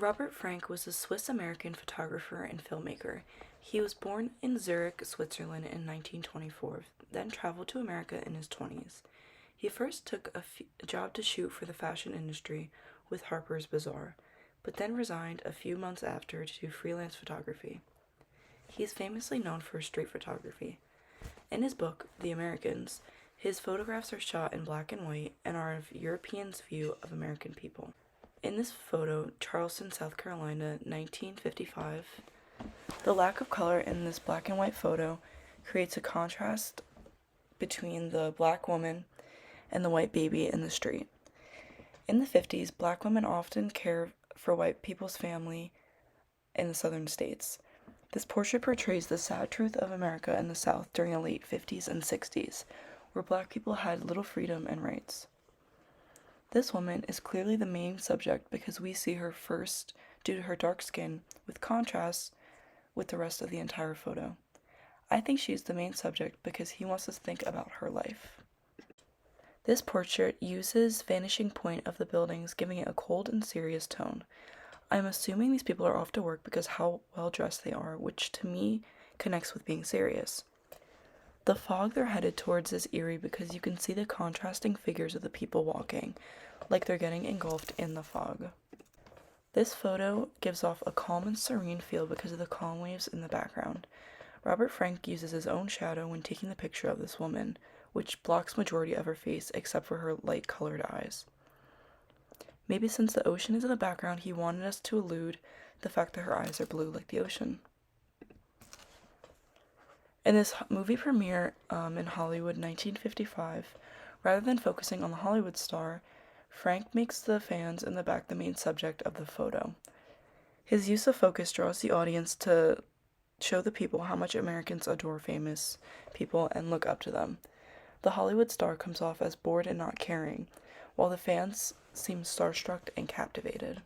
Robert Frank was a Swiss-American photographer and filmmaker. He was born in Zurich, Switzerland in 1924, then traveled to America in his 20s. He first took a job to shoot for the fashion industry with Harper's Bazaar, but then resigned a few months after to do freelance photography. He is famously known for street photography. In his book, The Americans, his photographs are shot in black and white and are of Europeans' view of American people. In this photo, Charleston, South Carolina, 1955, the lack of color in this black and white photo creates a contrast between the black woman and the white baby in the street. In the 50s, black women often care for white people's family in the southern states. This portrait portrays the sad truth of America in the South during the late 50s and 60s, where black people had little freedom and rights. This woman is clearly the main subject because we see her first due to her dark skin, with contrast with the rest of the entire photo. I think she is the main subject because he wants us to think about her life. This portrait uses vanishing point of the buildings, giving it a cold and serious tone. I'm assuming these people are off to work because how well dressed they are, which to me connects with being serious. The fog they're headed towards is eerie because you can see the contrasting figures of the people walking, like they're getting engulfed in the fog. This photo gives off a calm and serene feel because of the calm waves in the background. Robert Frank uses his own shadow when taking the picture of this woman, which blocks majority of her face except for her light-colored eyes. Maybe since the ocean is in the background, he wanted us to allude the fact that her eyes are blue like the ocean. In this movie premiere in Hollywood 1955, rather than focusing on the Hollywood star, Frank makes the fans in the back the main subject of the photo. His use of focus draws the audience to show the people how much Americans adore famous people and look up to them. The Hollywood star comes off as bored and not caring, while the fans seem starstruck and captivated.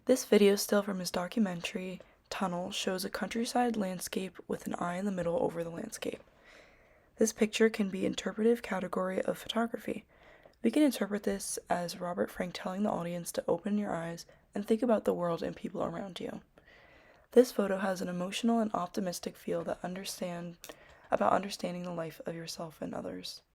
This video still from his documentary Tunnel shows a countryside landscape with an eye in the middle over the landscape. This picture can be interpretive category of photography. We can interpret this as Robert Frank telling the audience to open your eyes and think about the world and people around you. This photo has an emotional and optimistic feel that understanding the life of yourself and others.